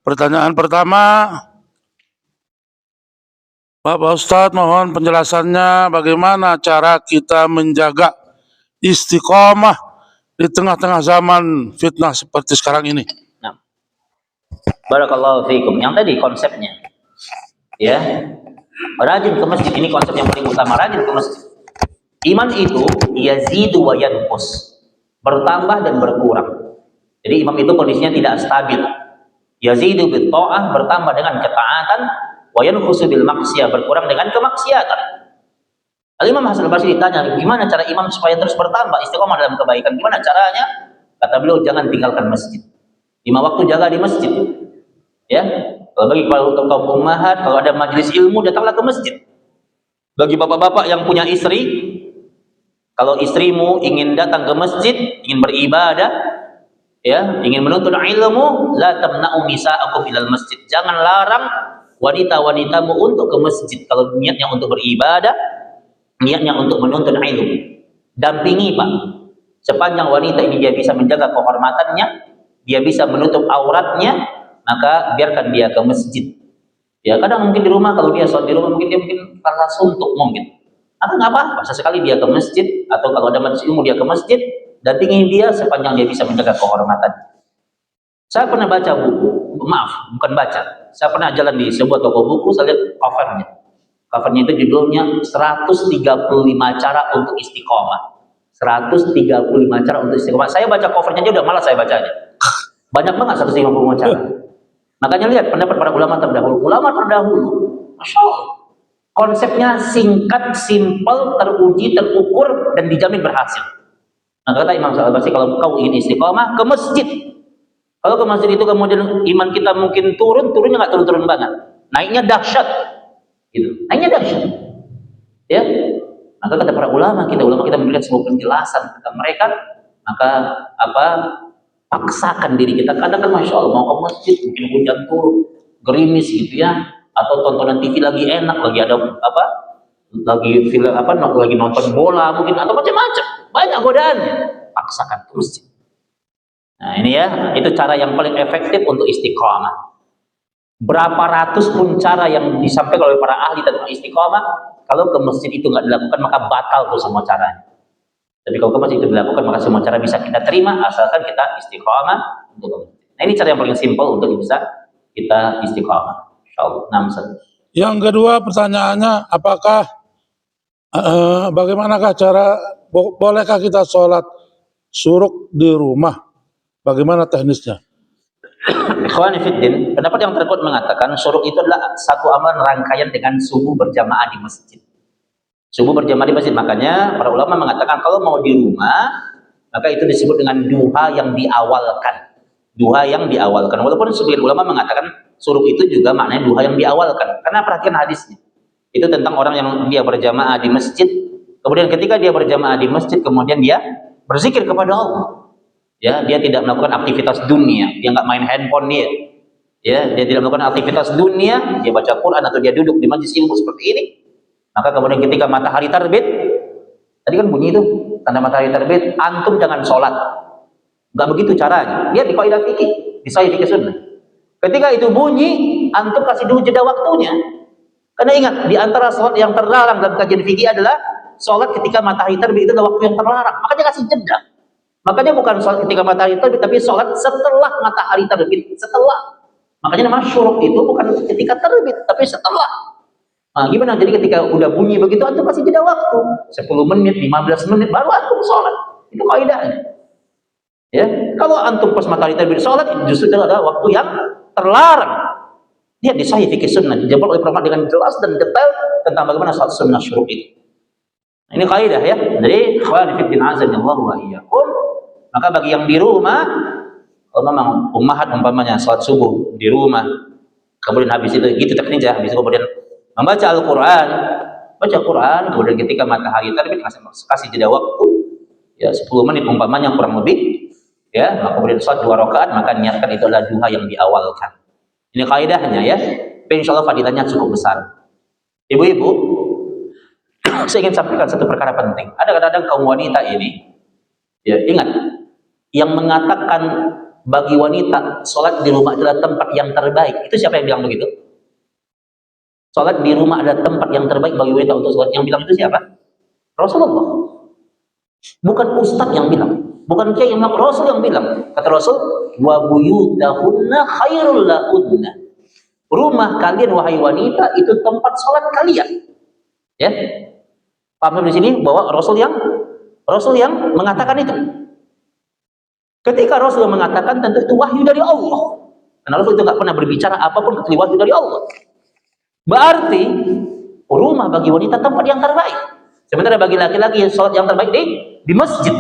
Pertanyaan pertama, Bapak Ustadz mohon penjelasannya bagaimana cara kita menjaga istiqomah di tengah-tengah zaman fitnah seperti sekarang ini. Nah, barakallahu fiikum. Yang tadi konsepnya, ya, rajin ke masjid, ini konsep yang paling utama, rajin ke masjid. Iman itu yazidu wa yanqus, bertambah dan berkurang. Jadi imam itu kondisinya tidak stabil. Yazidu bit ta'ah, bertambah dengan ketaatan, wa yanqusu bil maksiyah, berkurang dengan kemaksiatan. Al-Imam Hasan al-Basri ditanya, gimana cara imam supaya terus bertambah istiqomah dalam kebaikan? Gimana caranya? Kata beliau, jangan tinggalkan masjid. 5 waktu jaga di masjid. Ya, kalau bagi untuk kaum ummahat, kalau ada majelis ilmu, datanglah ke masjid. Bagi bapak-bapak yang punya istri, kalau istrimu ingin datang ke masjid, ingin beribadah, ya, ingin menuntut ilmu, la tamna'u nisa'akum ilal masjid. Jangan larang wanita-wanitamu untuk ke masjid kalau niatnya untuk beribadah, niatnya untuk menuntut ilmu. Dampingi, Pak. Sepanjang wanita ini dia bisa menjaga kehormatannya, dia bisa menutup auratnya, maka biarkan dia ke masjid. Ya, kadang mungkin di rumah, kalau dia sholat di rumah mungkin dia karena suntuk mungkin. Atau nggak apa-apa, sesekali dia ke masjid, atau kalau ada majelis ilmu dia ke masjid, dampingi dia sepanjang dia bisa menjaga kehormatan. Saya pernah baca buku, maaf, bukan baca. Saya pernah jalan di sebuah toko buku, saya lihat covernya. Covernya itu judulnya 135 cara untuk istiqomah. 135 cara untuk istiqomah. Saya baca covernya aja udah malas saya bacanya. Banyak banget 135 cara. Makanya lihat pendapat para ulama terdahulu. Ulama terdahulu, Masya Allah, konsepnya singkat, simpel, teruji, terukur, dan dijamin berhasil. Nah, kata Imam Al-Basri, kalau kau ingin istiqomah, ke masjid. Kalau ke masjid itu kemudian iman kita mungkin turunnya nggak turun-turun banget. Naiknya dahsyat. Gitu. Naiknya dahsyat. Ya. Maka kata para ulama kita melihat sebuah penjelasan tentang mereka, maka paksakan diri kita. Kadang kan Masya Allah mau ke masjid, mungkin hujan turun, gerimis gitu ya, atau tontonan TV lagi enak, lagi ada lagi film lagi nonton bola mungkin, atau macam-macam, banyak godaannya. Paksakan ke masjid. Nah ini ya, itu cara yang paling efektif untuk istiqomah. Berapa ratus pun cara yang disampaikan oleh para ahli tentang istiqomah, kalau ke masjid itu nggak dilakukan maka batal tuh semua caranya. Tapi kalau ke masjid itu dilakukan maka semua cara bisa kita terima asalkan kita istiqomah untuk masjid. Nah ini cara yang paling simpel untuk bisa kita istiqomah. Insyaallah. Yang kedua pertanyaannya, apakah bagaimanakah cara, bolehkah kita sholat syuruk di rumah? Bagaimana teknisnya? Ikhwani fiddin, pendapat yang terkuat mengatakan syuruk itu adalah satu amalan rangkaian dengan subuh berjamaah di masjid. Subuh berjamaah di masjid, makanya para ulama mengatakan kalau mau di rumah, maka itu disebut dengan duha yang diawalkan. Duha yang diawalkan. Walaupun sebagian ulama mengatakan syuruk itu juga maknanya duha yang diawalkan. Karena perhatian hadisnya. Itu tentang orang yang dia berjamaah di masjid, kemudian ketika dia berjamaah di masjid, kemudian dia berzikir kepada Allah. Ya, dia tidak melakukan aktivitas dunia, dia nggak main handphone dia. Ya, dia tidak melakukan aktivitas dunia, dia baca Quran atau dia duduk di majelis ilmu seperti ini. Maka kemudian ketika matahari terbit, tadi kan bunyi itu, tanda matahari terbit, antum jangan sholat. Nggak begitu caranya. Dia di kaidah fikih, di sahih fikih sunnah. Ketika itu bunyi, antum kasih dulu jeda waktunya. Karena ingat, di antara sholat yang terlarang dalam kajian fikih adalah sholat ketika matahari terbit, itu adalah waktu yang terlarang. Makanya kasih jeda. Makanya bukan sholat ketika matahari terbit, tapi sholat setelah matahari terbit. Setelah. Makanya nama syuruk itu bukan ketika terbit, tapi setelah. Nah, gimana? Jadi ketika udah bunyi begitu, antum kasih jeda waktu 10 menit, 15 menit, baru antum sholat. Itu kaidahnya. Ya, kalau antum pas matahari terbit sholat, itu justru adalah waktu yang terlarang. Dia di sahih fikih sunnah, dijawab oleh ulama dengan jelas dan detail tentang bagaimana sholat sunnah syuruk itu. Nah, ini kaidah ya. Jadi, ikhwan fillah azanillahu wa iyyakum. Maka bagi yang di rumah, kalau memang ummahat umpamanya sholat subuh di rumah, kemudian habis itu gitu tekniknya, habis itu kemudian membaca Al-Quran, baca Quran, kemudian ketika matahari terbit kasih jeda waktu ya 10 menit umpamanya kurang lebih, ya, maka kemudian sholat 2 rakaat, maka niatkan itu adalah duha yang diawalkan. Ini kaidahnya ya. Insya Allah fadilahnya cukup besar. Ibu-ibu, saya ingin sampaikan satu perkara penting. Ada kadang-kadang kaum wanita ini, ya ingat, yang mengatakan bagi wanita sholat di rumah adalah tempat yang terbaik. Itu siapa yang bilang begitu? Sholat di rumah adalah tempat yang terbaik bagi wanita untuk sholat. Yang bilang itu siapa? Rasulullah. Bukan ustadz yang bilang, bukan kiai yang bilang, Rasul yang bilang. Kata Rasul, wa buyutahunna khairul lahunna. Rumah kalian wahai wanita itu tempat sholat kalian. Ya, paham di sini bahwa Rasul yang mengatakan itu. Ketika Rasul mengatakan, tentu itu wahyu dari Allah. Karena Rasul itu nggak pernah berbicara apapun kecuali wahyu dari Allah. Berarti rumah bagi wanita tempat yang terbaik. Sementara bagi laki-laki sholat yang terbaik di masjid.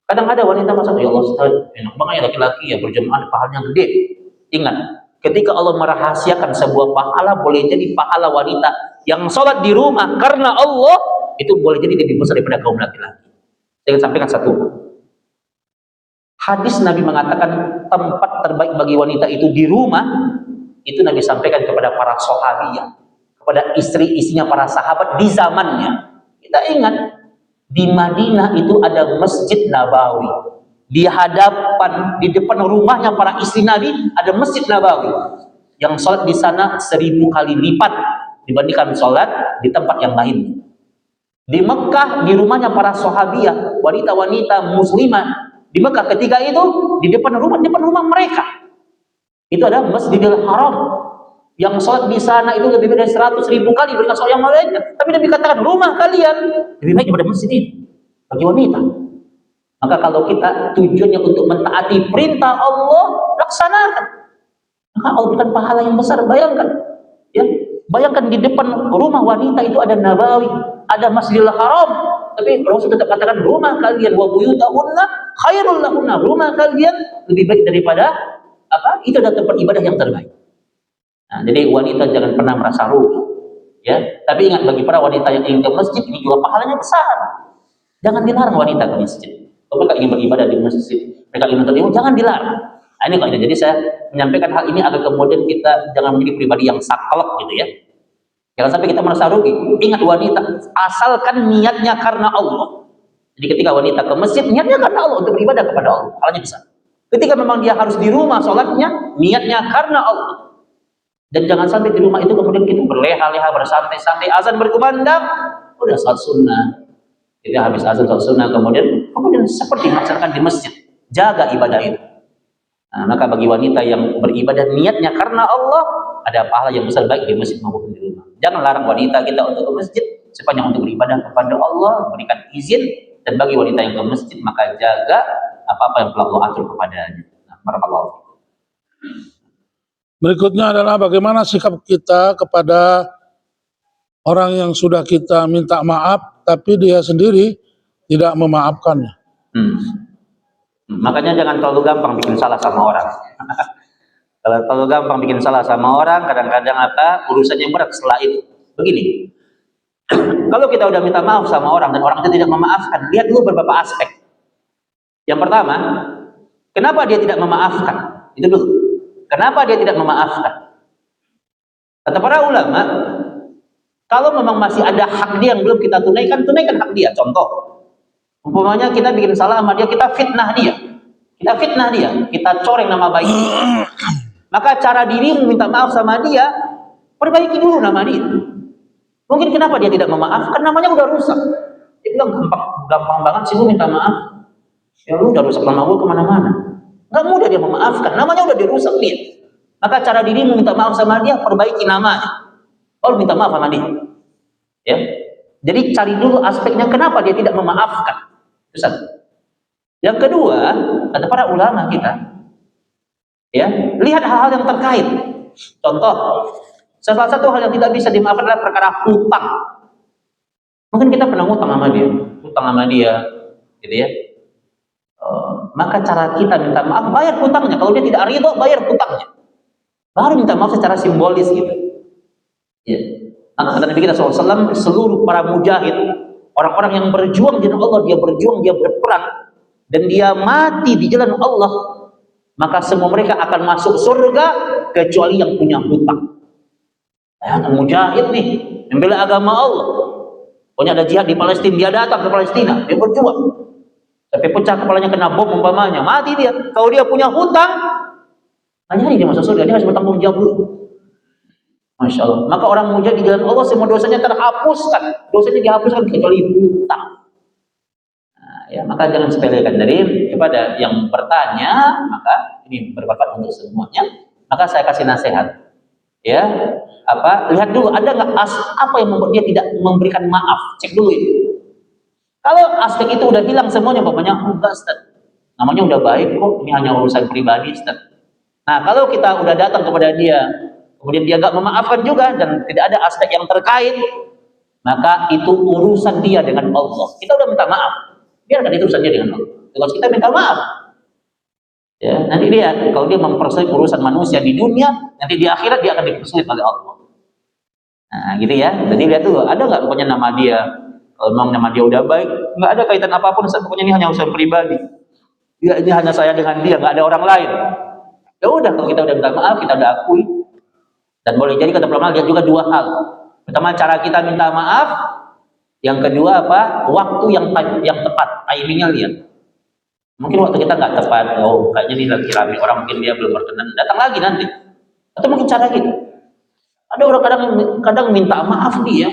Kadang ada wanita masa, ya Allah Ustaz, enak banget ya laki-laki ya berjamaah pahalanya gede. Ingat, ketika Allah merahasiakan sebuah pahala, boleh jadi pahala wanita yang sholat di rumah karena Allah itu boleh jadi lebih besar daripada kaum laki-laki. Saya sampaikan satu. Hadis Nabi mengatakan tempat terbaik bagi wanita itu di rumah. Itu Nabi sampaikan kepada para sahabiyah, kepada istri-istrinya para sahabat di zamannya. Kita ingat, di Madinah itu ada Masjid Nabawi. Di depan rumahnya para istri Nabi ada Masjid Nabawi. Yang sholat di sana 1000 kali lipat dibandingkan sholat di tempat yang lain. Di Mekah, di rumahnya para sahabiyah, wanita-wanita muslimah di Mekah ketika itu, di depan rumah mereka itu ada Masjidil Haram. Yang sholat di sana itu lebih dari 100.000 kali dibandingkan sholat yang lainnya. Tapi Nabi katakan rumah kalian lebih baik daripada masjid ini bagi wanita. Maka kalau kita tujuannya untuk mentaati perintah Allah, laksanakan. Maka Allah berikan pahala yang besar. Bayangkan, ya, bayangkan di depan rumah wanita itu ada Nabawi, ada Masjidil Haram. Tapi Rasul tetap katakan rumah kalian wa buyutahunna khairul lahunna. Rumah kalian lebih baik daripada apa? Itu adalah tempat ibadah yang terbaik. Nah, jadi wanita jangan pernah merasa rugi, ya. Tapi ingat, bagi para wanita yang ingin ke masjid, ini juga pahalanya besar. Jangan dilarang wanita ke masjid. Kalau mereka ingin beribadah di masjid, mereka ingin menuntut, jangan dilarang. Nah, ini kaidah. Jadi saya menyampaikan hal ini agar kemudian kita jangan menjadi pribadi yang saklek gitu ya. Jangan sampai kita merasa rugi. Ingat wanita, asalkan niatnya karena Allah. Jadi ketika wanita ke masjid, niatnya karena Allah untuk beribadah kepada Allah, pahalanya besar. Ketika memang dia harus di rumah sholatnya, niatnya karena Allah. Dan jangan sampai di rumah itu kemudian kita berleha-leha, bersantai-santai, azan berkumandang, udah sholat sunnah. Kita habis azan sholat sunnah, kemudian seperti melaksanakan di masjid. Jaga ibadah itu. Nah, maka bagi wanita yang beribadah niatnya karena Allah, ada pahala yang besar baik di masjid maupun di rumah. Jangan larang wanita kita untuk ke masjid, sepanjang untuk beribadah kepada Allah, berikan izin. Dan bagi wanita yang ke masjid, maka jaga apa-apa yang telah Allah atur kepadanya. Barakallahu. Berikutnya adalah bagaimana sikap kita kepada orang yang sudah kita minta maaf, tapi dia sendiri tidak memaafkannya. Makanya jangan terlalu gampang bikin salah sama orang. Kalau terlalu gampang bikin salah sama orang, kadang-kadang urusannya berat setelah itu. Begini, kalau kita udah minta maaf sama orang dan orang itu tidak memaafkan, lihat dulu beberapa aspek. Yang pertama, kenapa dia tidak memaafkan? Itu dulu. Kenapa dia tidak memaafkan? Kata para ulama, kalau memang masih ada hak dia yang belum kita tunaikan hak dia. Contoh, umpamanya kita bikin salah sama dia, kita fitnah dia, kita coreng nama baik. Maka cara dirimu minta maaf sama dia, perbaiki dulu nama dia. Mungkin kenapa dia tidak memaafkan, namanya udah rusak. Dia bilang gampang banget sih lu minta maaf. Ya lu udah rusak nama gue kemana-mana. Gak mudah dia memaafkan, namanya udah dirusak dia. Maka cara dirimu minta maaf sama dia, perbaiki namanya. Oh, minta maaf sama dia. Ya. Jadi cari dulu aspeknya kenapa dia tidak memaafkan. Itu satu. Yang kedua, kata para ulama kita, ya, lihat hal-hal yang terkait. Contoh, salah satu hal yang tidak bisa dimaafkan adalah perkara hutang. Mungkin kita pernah hutang sama dia, gitu ya. Maka cara kita minta maaf, bayar hutangnya. Kalau dia tidak ridho, bayar hutangnya. Baru minta maaf secara simbolis gitu. Ya. Maka kata Nabi kita SAW, seluruh para mujahid, orang-orang yang berjuang di jalan Allah, dia berjuang, dia berperang, dan dia mati di jalan Allah, maka semua mereka akan masuk surga kecuali yang punya hutang. Mujahid nih, membela agama Allah. Pokoknya ada jihad di Palestina, dia datang ke Palestina, dia berjuang. Sampai pecah kepalanya, kena bom umpamanya, mati dia. Kalau dia punya hutang, hanya dia masuk surga, dia harus bertanggung jawab dulu. Masya Allah. Maka orang mujahid di jalan Allah semua dosanya terhapuskan, dosanya dihapuskan kecuali hutang. Nah, ya, maka jangan sepelekan. Dari kepada yang bertanya, maka ini bermanfaat untuk semuanya. Maka saya kasih nasihat, ya, lihat dulu ada nggak apa yang membuat dia tidak memberikan maaf. Cek dulu itu. Kalau aspek itu udah hilang semuanya, pokoknya enggak, Ustaz, namanya udah baik kok, ini hanya urusan pribadi, Ustaz. Nah, kalau kita udah datang kepada dia, kemudian dia nggak memaafkan juga dan tidak ada aspek yang terkait, maka itu urusan dia dengan Allah. Kita udah minta maaf, biarkan itu urusan dia dengan Allah. Terus kita minta maaf, ya, nanti dia kalau dia mempersulit urusan manusia di dunia, nanti di akhirat dia akan dipersulit oleh Allah. Nah, gitu ya. Jadi lihat dulu, ada nggak pokoknya nama dia. Kalau memang nama dia udah baik, nggak ada kaitan apapun, pokoknya ini hanya urusan pribadi. Ya, ini hanya saya dengan dia, nggak ada orang lain. Ya udah, kalau kita udah minta maaf, kita udah akui. Dan boleh jadi kata ulama lihat juga dua hal. Pertama, cara kita minta maaf. Yang kedua apa? Waktu yang tepat, timingnya lihat. Mungkin waktu kita nggak tepat, kayaknya ini lagi rame orang, mungkin dia belum berkenan, datang lagi nanti. Atau mungkin cara gitu. Ada orang kadang minta maaf dia.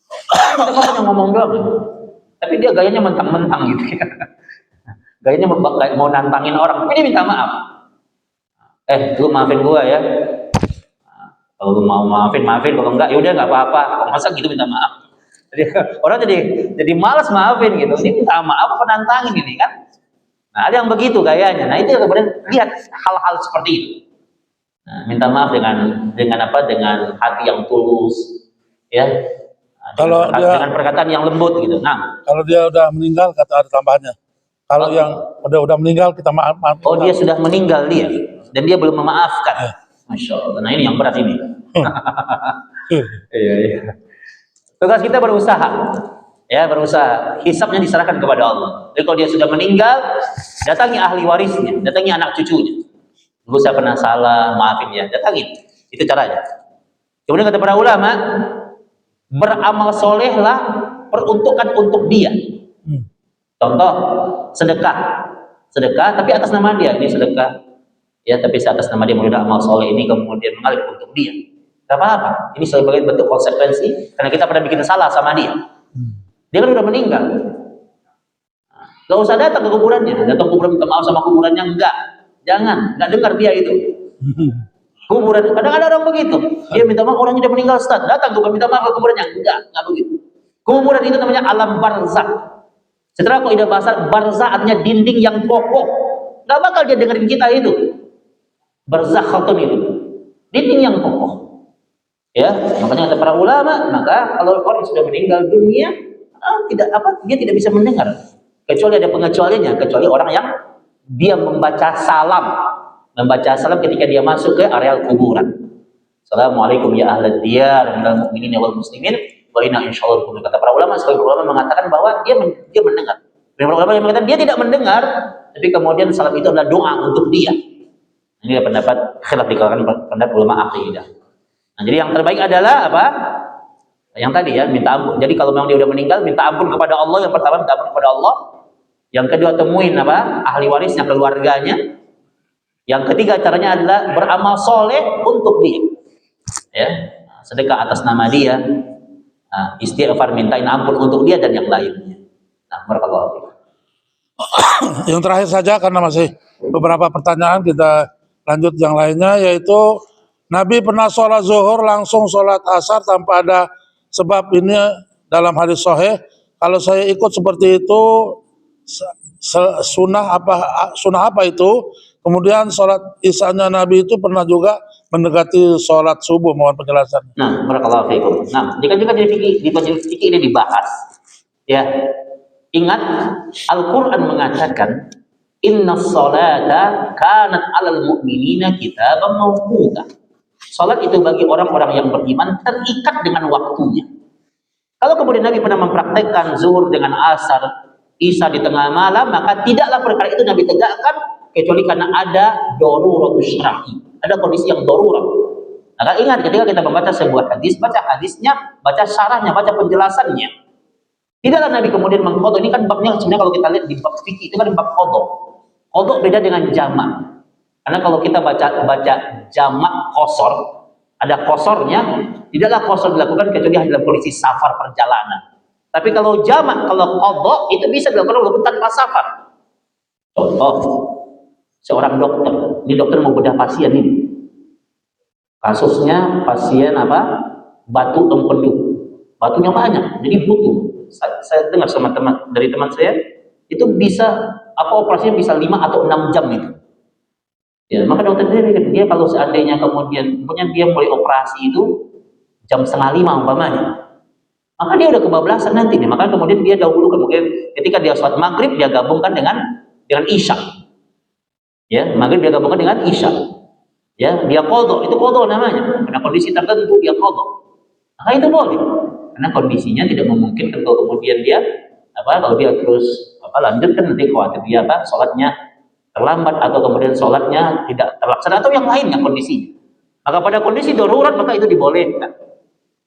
Kita hanya ngomong doang, tapi dia gayanya mentang-mentang gitu ya. Gayanya mau nantangin orang, tapi dia minta maaf. Lu maafin gua ya. Kalau lu mau maafin, kalau enggak, yaudah nggak apa-apa. Masa gitu minta maaf? Jadi, orang jadi malas maafin gitu. Ini minta maaf apa nantangin ini kan? Nah, ada yang begitu gayanya. Nah, itu kemudian lihat hal-hal seperti itu. Nah, minta maaf dengan apa? Dengan hati yang tulus, ya. Kalau dengan perkataan yang lembut gitu. Nah, kalau dia udah meninggal, kata ada tambahannya. Kalau yang udah meninggal kita maaf. Oh, dia sudah meninggal dia dan dia belum memaafkan. Masya Allah. Nah, ini yang berat ini. Iya. Tugas kita berusaha, ya, berusaha. Hisabnya diserahkan kepada Allah. Jadi kalau dia sudah meninggal, datangi ahli warisnya, datangi anak cucunya. Dulu saya pernah salah, maafin ya, datangin. Itu caranya. Kemudian kata para ulama, beramal solehlah peruntukan untuk dia. Contoh, sedekah tapi atas nama dia, ini sedekah, ya, tapi atas nama dia, mudah amal soleh ini kemudian mengalir untuk dia. Gak apa-apa, ini sebagai bentuk konsekuensi karena kita pernah bikin salah sama dia. Dia kan udah meninggal, gak usah datang ke kuburannya, datang kuburan minta maaf sama kuburannya, jangan, nggak dengar dia itu. Kuburan, kadang ada orang begitu, dia minta maaf, orangnya udah meninggal, Ustaz, datang gue minta maaf ke kuburannya, enggak begitu. Kuburan itu namanya alam barzakh. Setelah kaidah bahasa, barzakh artinya dinding yang kokoh, nggak bakal dia dengerin kita itu. Barzakhatun itu dinding yang kokoh, ya. Makanya kata para ulama, maka kalau orang sudah meninggal dunia, dia tidak bisa mendengar, kecuali ada pengecualiannya, kecuali orang yang dia membaca salam ketika dia masuk ke areal kuburan. Assalamualaikum ya ahlad diyar minal mu'minin wal muslimin wa inna insyaallah. Kata para ulama, sebagian ulama mengatakan bahwa dia mendengar. Para ulama yang mengatakan dia tidak mendengar, tapi kemudian salam itu adalah doa untuk dia. Ini pendapat khilaf di kalangan pendapat ulama akidah. Nah, jadi yang terbaik adalah apa? Yang tadi ya, minta ampun. Jadi kalau memang dia udah meninggal, minta ampun kepada Allah. Yang pertama minta ampun kepada Allah. Yang kedua temuin apa? Ahli warisnya, keluarganya. Yang ketiga caranya adalah beramal soleh untuk dia. Ya, sedekah atas nama dia, istighfar, mintain ampun untuk dia dan yang lainnya. Nah, barakallahu fiik. Yang terakhir saja karena masih beberapa pertanyaan, kita lanjut yang lainnya, yaitu Nabi pernah sholat zuhur langsung sholat asar tanpa ada sebab. Ini dalam hadis sahih. Kalau saya ikut seperti itu, sunnah apa itu? Kemudian sholat isanya Nabi itu pernah juga mendekati sholat subuh. Mohon penjelasan. Nah, barakallahu fiikum. Nah, jika di majelis fikih ini dibahas, ya, ingat Al-Quran mengatakan inna sholata kanat alal mu'minina kitaban mawquta. Salat itu bagi orang-orang yang beriman terikat dengan waktunya. Kalau kemudian Nabi pernah mempraktekkan zuhur dengan asar, isya di tengah malam, maka tidaklah perkara itu Nabi tegakkan kecuali karena ada daruratus syar'i, ada kondisi yang darurat. Maka ingat ketika kita membaca sebuah hadis, baca hadisnya, baca syarahnya, baca penjelasannya. Tidaklah Nabi kemudian mengqadha. Ini kan babnya sebenarnya kalau kita lihat di bab fikih itu kan bab qadha. Qadha beda dengan jamak. Karena kalau kita baca jamak qasar, ada qasornya, tidaklah qasar dilakukan kecuali dalam kondisi safar perjalanan. Tapi kalau jamak, kalau qadha itu bisa dilakukan walaupun tanpa safar. Contoh, seorang dokter, ini dokter mau bedah pasien ini. Kasusnya pasien apa? Batu empedu. Batunya banyak, jadi butuh. Saya dengar sama dari teman saya, itu bisa operasinya bisa 5 atau 6 jam itu. Ya, maka dokter dia kalau seandainya kemudian dia mulai operasi itu jam 4:30 umpamanya, maka dia udah kebablasan nanti nih. Maka kemudian dia dahulu kemudian ketika dia sholat maghrib dia gabungkan dengan isya. Ya, maghrib dia gabungkan dengan isya. Ya, dia qadha, itu qadha namanya. Karena kondisi tertentu dia qadha. Maka itu boleh. Karena kondisinya tidak memungkinkan kalau kemudian dia kalau dia terus lanjutkan nanti khawatir dia sholatnya terlambat atau kemudian sholatnya tidak terlaksana atau yang lainnya kondisinya. Maka pada kondisi darurat maka itu dibolehkan.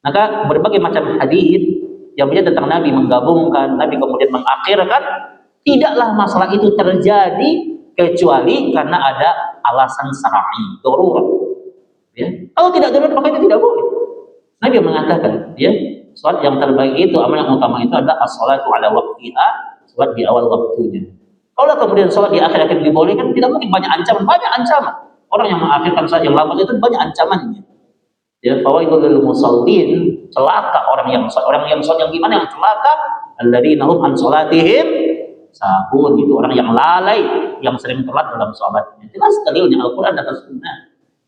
Maka berbagai macam hadis yang berbicara tentang Nabi menggabungkan, Nabi kemudian mengakhirkan, tidaklah masalah itu terjadi kecuali karena ada alasan syar'i, darurat. Ya. Kalau tidak darurat maka itu tidak boleh. Nabi mengatakan, ya, salat yang terbaik itu, amal yang utama itu adalah as-salatu ala waqtiha, salat di awal waktunya. Kalau kemudian salat di akhir-akhir dibolehkan, tidak mungkin banyak ancaman. Orang yang mengakhirkan salat yang lama itu banyak ancamannya. Ya, fawaidul lil musallin, celaka orang yang salat yang gimana yang celaka? Alladzina hum an salatihim sahun, itu orang yang lalai, yang sering telat dalam salatnya. Jelas dalilnya Al-Qur'an dan As-Sunnah.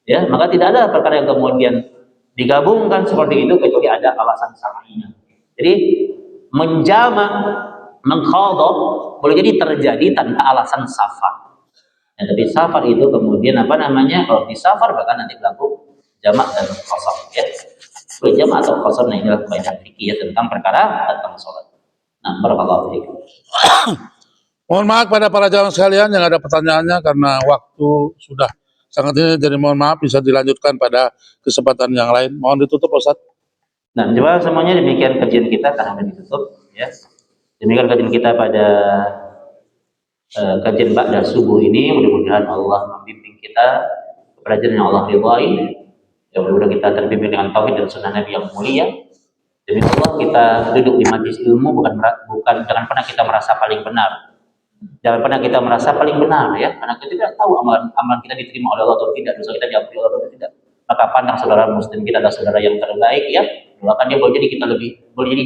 Ya, maka tidak ada perkara yang kemudian digabungkan seperti itu kecuali ada alasan syar'inya. Jadi menjamak, mengqadha boleh jadi terjadi tanpa alasan safar. Ya, tapi safar itu kemudian kalau di safar bahkan nanti berlaku jamak dan qasar, ya. Boleh jamak atau qasar, nah inilah kaidah fikih ya tentang perkara tentang salat. Nah, barakallahu fiikum. Mohon maaf pada para jamaah sekalian yang ada pertanyaannya karena waktu sudah sangat ini, jadi mohon maaf bisa dilanjutkan pada kesempatan yang lain. Mohon ditutup Ustaz. Nah, coba semuanya demikian kajian kita karena sudah ditutup, ya. Demikian kajian kita pada kajian ba'da subuh ini. Mudah-mudahan Allah membimbing kita kepada jalan yang Allah ridhai. Ya, mudah-mudahan kita terbimbing dengan tauhid dan sunnah Nabi yang mulia. Demi Allah kita duduk di majelis ilmu bukan jangan pernah kita merasa paling benar. Jangan pernah kita merasa paling benar, ya, karena kita tidak tahu amalan kita diterima oleh Allah atau tidak, dosa kita diampuni oleh Allah atau tidak. Maka pandang saudara muslim kita adalah saudara yang terbaik, ya. Doakan dia boleh jadi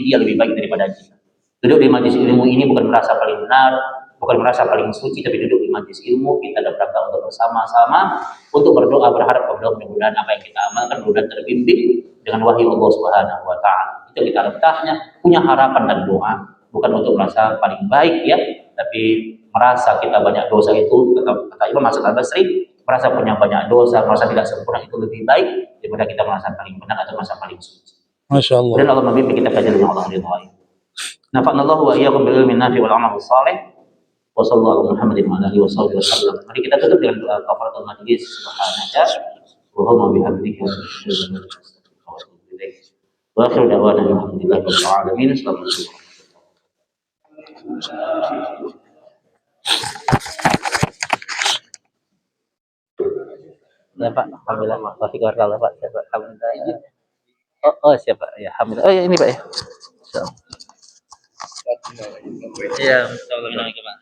dia lebih baik daripada kita. Duduk di majelis ilmu ini bukan merasa paling benar, bukan merasa paling suci, tapi duduk di majelis ilmu kita ada berangkat untuk bersama-sama untuk berdoa, berharap kepada mudah-mudahan apa yang kita amalkan mudah-mudahan terbimbing dengan wahyu Allah Subhanahu wa taala. Itu kita letaknya punya harapan dan doa, bukan untuk merasa paling baik, ya, tapi merasa kita banyak dosa itu, kata Imam Hasan Al-Basri, merasa punya banyak dosa, merasa tidak sempurna itu lebih baik daripada kita merasa paling benar atau merasa paling suci. Masya Allah. Dan Allah membimbing kita pada jalan yang Allah ridhai. Nafa'anallahu wa iyyakum bil ilmi nafi wal amal salih. Wa sallallahu Muhammadin wa alihi wasallam. Mari kita tutup dengan doa kafaratul majlis. Subhanaka wa bihamdika wa akhiru da'wana alhamdulillahi rabbil alamin. Assalamualaikum. Pak, alhamdulillah, Taufik warahmatullahi wabarakatuh. Alhamdulillah. Oh, siapa? Ya, alhamdulillah. Oh, ya, ini Pak, ya. Iya, assalamualaikum Pak.